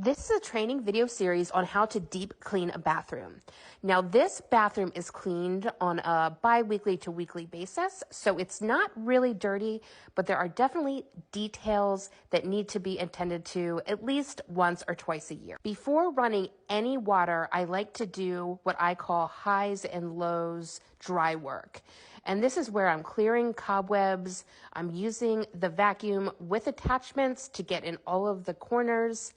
This is a training video series on how to deep clean a bathroom. Now, this bathroom is cleaned on a bi-weekly to weekly basis, so it's not really dirty, but there are definitely details that need to be attended to at least once or twice a year. Before running any water, I like to do what I call highs and lows dry work. And this is where I'm clearing cobwebs. I'm using the vacuum with attachments to get in all of the corners,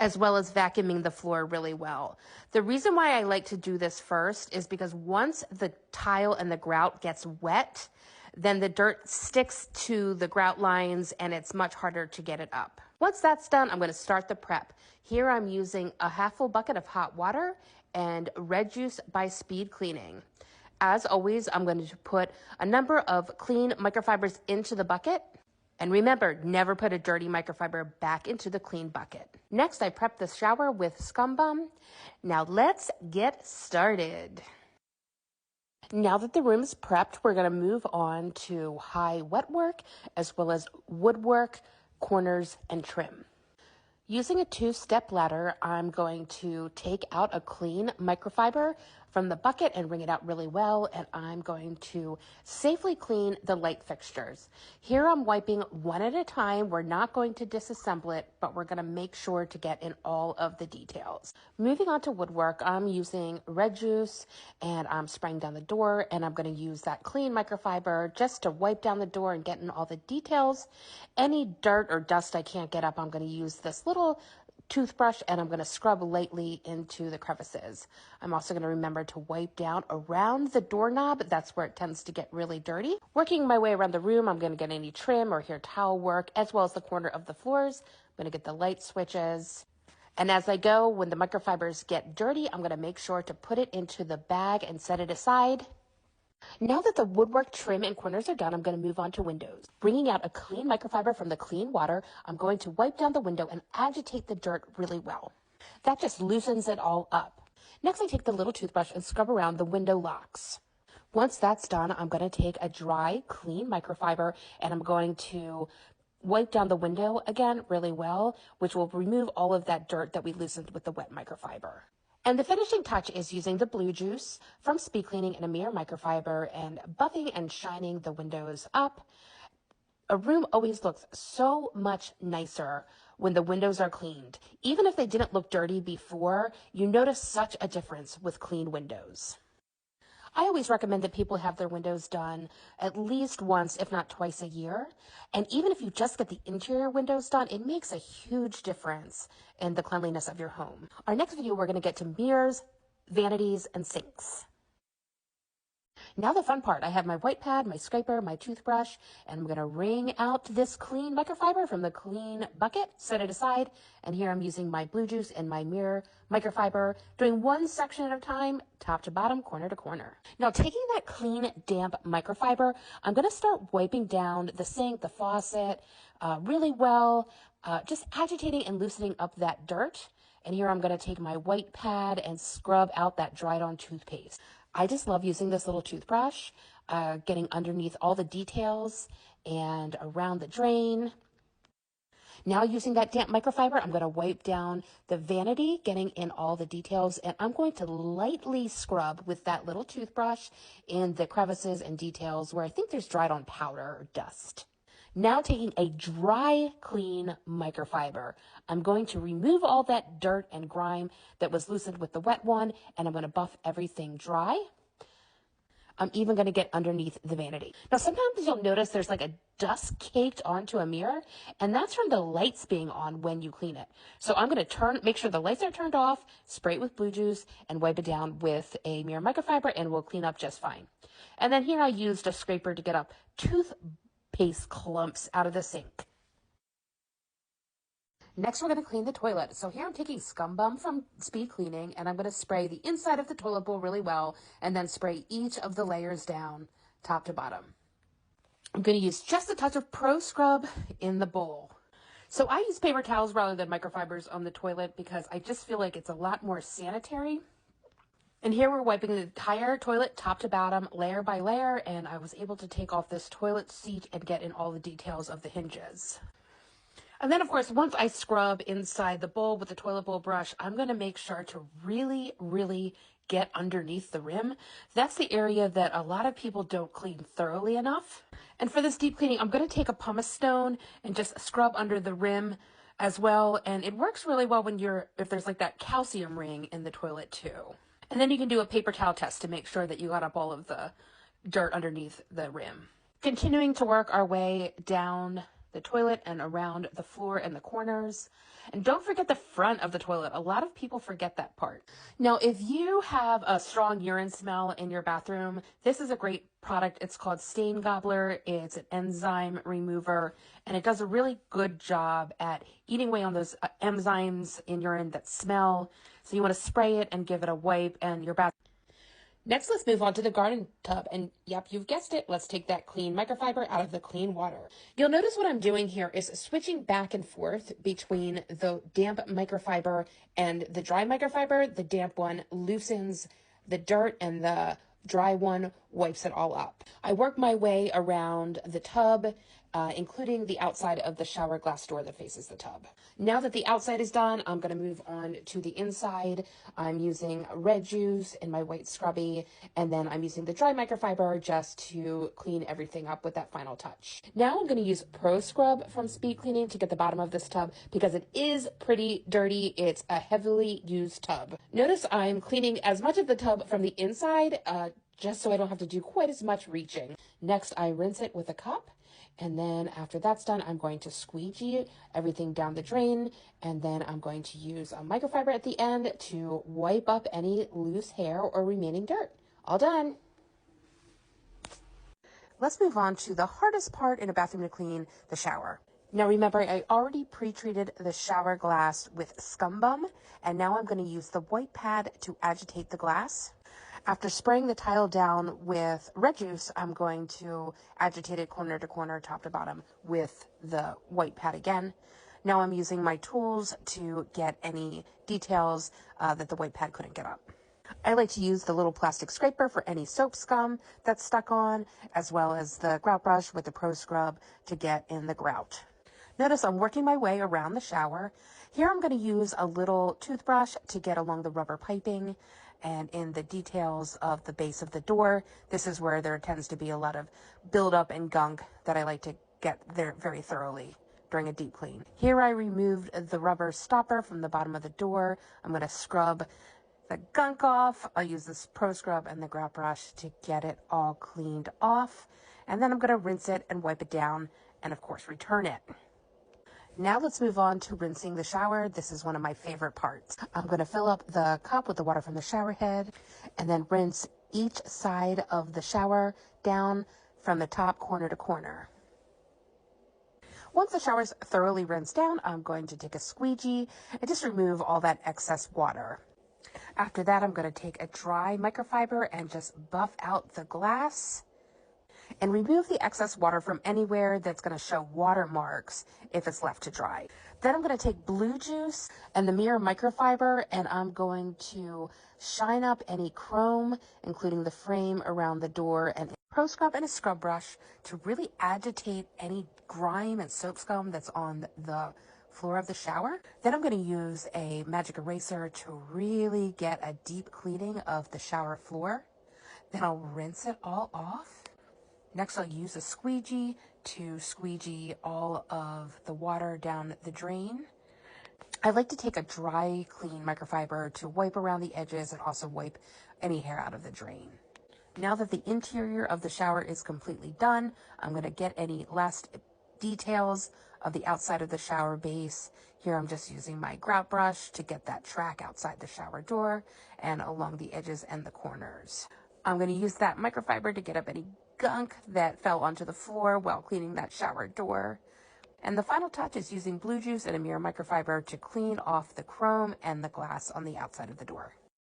as well as vacuuming the floor really well. The reason why I like to do this first is because once the tile and the grout gets wet, then the dirt sticks to the grout lines and it's much harder to get it up. Once that's done, I'm going to start the prep. Here I'm using a half full bucket of hot water and Red Juice by Speed Cleaning. As always, I'm going to put a number of clean microfibers into the bucket. And remember, never put a dirty microfiber back into the clean bucket. Next, I prep the shower with Scum Bum. Now let's get started. Now that the room is prepped, we're going to move on to high wet work as well as woodwork, corners, and trim. Using a two-step ladder, I'm going to take out a clean microfiber from the bucket and wring it out really well, and I'm going to safely clean the light fixtures. Here I'm wiping one at a time. We're not going to disassemble it, but we're going to make sure to get in all of the details. Moving on to woodwork, I'm using Red Juice, and I'm spraying down the door, and I'm going to use that clean microfiber just to wipe down the door and get in all the details. Any dirt or dust I can't get up, I'm going to use this little toothbrush and I'm going to scrub lightly into the crevices. I'm also going to remember to wipe down around the doorknob. That's where it tends to get really dirty. Working my way around the room, I'm going to get any trim or hair towel work as well as the corner of the floors. I'm going to get the light switches. And as I go, when the microfibers get dirty, I'm going to make sure to put it into the bag and set it aside. Now that the woodwork, trim, and corners are done, I'm going to move on to windows. Bringing out a clean microfiber from the clean water, I'm going to wipe down the window and agitate the dirt really well. That just loosens it all up. Next, I take the little toothbrush and scrub around the window locks. Once that's done, I'm going to take a dry, clean microfiber and I'm going to wipe down the window again really well, which will remove all of that dirt that we loosened with the wet microfiber. And the finishing touch is using the Blue Juice from Speed Cleaning and a mirror microfiber and buffing and shining the windows up. A room always looks so much nicer when the windows are cleaned. Even if they didn't look dirty before, you notice such a difference with clean windows. I always recommend that people have their windows done at least once, if not twice a year. And even if you just get the interior windows done, it makes a huge difference in the cleanliness of your home. Our next video, we're going to get to mirrors, vanities, and sinks. Now the fun part, I have my white pad, my scraper, my toothbrush, and I'm going to wring out this clean microfiber from the clean bucket, set it aside, and here I'm using my Blue Juice and my mirror microfiber, doing one section at a time, top to bottom, corner to corner. Now taking that clean, damp microfiber, I'm going to start wiping down the sink, the faucet, really well, just agitating and loosening up that dirt. And here I'm going to take my white pad and scrub out that dried on toothpaste. I just love using this little toothbrush, getting underneath all the details and around the drain. Now using that damp microfiber, I'm going to wipe down the vanity, getting in all the details, and I'm going to lightly scrub with that little toothbrush in the crevices and details where I think there's dried on powder or dust. Now taking a dry, clean microfiber, I'm going to remove all that dirt and grime that was loosened with the wet one, and I'm going to buff everything dry. I'm even going to get underneath the vanity. Now, sometimes you'll notice there's like a dust caked onto a mirror, and that's from the lights being on when you clean it. So I'm going to make sure the lights are turned off, spray it with Blue Juice, and wipe it down with a mirror microfiber, and we'll clean up just fine. And then here I used a scraper to get up toothpaste clumps out of the sink. Next, we're going to clean the toilet. So here I'm taking Scum Bum from Speed Cleaning, and I'm going to spray the inside of the toilet bowl really well, and then spray each of the layers down, top to bottom. I'm going to use just a touch of Pro Scrub in the bowl. So I use paper towels rather than microfibers on the toilet because I just feel like it's a lot more sanitary. And here we're wiping the entire toilet top to bottom, layer by layer, and I was able to take off this toilet seat and get in all the details of the hinges. And then, of course, once I scrub inside the bowl with the toilet bowl brush, I'm going to make sure to really, really get underneath the rim. That's the area that a lot of people don't clean thoroughly enough. And for this deep cleaning, I'm going to take a pumice stone and just scrub under the rim as well. And it works really well when if there's like that calcium ring in the toilet too. And then you can do a paper towel test to make sure that you got up all of the dirt underneath the rim. Continuing to work our way down the toilet and around the floor and the corners. And don't forget the front of the toilet. A lot of people forget that part. Now, if you have a strong urine smell in your bathroom, this is a great product. It's called Stain Gobbler. It's an enzyme remover, and it does a really good job at eating away on those enzymes in urine that smell. So you want to spray it and give it a wipe, and your bathroom. Next, let's move on to the garden tub. And yep, you've guessed it. Let's take that clean microfiber out of the clean water. You'll notice what I'm doing here is switching back and forth between the damp microfiber and the dry microfiber. The damp one loosens the dirt and the dry one wipes it all up. I work my way around the tub, including the outside of the shower glass door that faces the tub. Now that the outside is done, I'm going to move on to the inside. I'm using red juice in my white scrubby, and then I'm using the dry microfiber just to clean everything up with that final touch. Now I'm going to use Pro Scrub from Speed Cleaning to get the bottom of this tub because it is pretty dirty. It's a heavily used tub. Notice I'm cleaning as much of the tub from the inside, just so I don't have to do quite as much reaching. Next, I rinse it with a cup. And then after that's done, I'm going to squeegee everything down the drain. And then I'm going to use a microfiber at the end to wipe up any loose hair or remaining dirt. All done. Let's move on to the hardest part in a bathroom to clean, the shower. Now remember, I already pre-treated the shower glass with Scum Bum, and now I'm going to use the white pad to agitate the glass. After spraying the tile down with red juice, I'm going to agitate it corner to corner, top to bottom with the white pad again. Now I'm using my tools to get any details that the white pad couldn't get up. I like to use the little plastic scraper for any soap scum that's stuck on, as well as the grout brush with the Pro Scrub to get in the grout. Notice I'm working my way around the shower. Here I'm going to use a little toothbrush to get along the rubber piping and in the details of the base of the door. This is where there tends to be a lot of buildup and gunk that I like to get there very thoroughly during a deep clean. Here I removed the rubber stopper from the bottom of the door. I'm going to scrub the gunk off. I'll use this Pro Scrub and the grout brush to get it all cleaned off. And then I'm going to rinse it and wipe it down and, of course, return it. Now let's move on to rinsing the shower. This is one of my favorite parts. I'm going to fill up the cup with the water from the shower head and then rinse each side of the shower down from the top corner to corner. Once the shower's thoroughly rinsed down, I'm going to take a squeegee and just remove all that excess water. After that, I'm going to take a dry microfiber and just buff out the glass and remove the excess water from anywhere that's going to show watermarks if it's left to dry. Then I'm going to take blue juice and the mirror microfiber, and I'm going to shine up any chrome, including the frame around the door, and Pro Scrub and a scrub brush to really agitate any grime and soap scum that's on the floor of the shower. Then I'm going to use a magic eraser to really get a deep cleaning of the shower floor. Then I'll rinse it all off. Next, I'll use a squeegee to squeegee all of the water down the drain. I like to take a dry, clean microfiber to wipe around the edges and also wipe any hair out of the drain. Now that the interior of the shower is completely done, I'm going to get any last details of the outside of the shower base. Here I'm just using my grout brush to get that track outside the shower door and along the edges and the corners. I'm going to use that microfiber to get up any gunk that fell onto the floor while cleaning that shower door. And the final touch is using blue juice and a mirror microfiber to clean off the chrome and the glass on the outside of the door.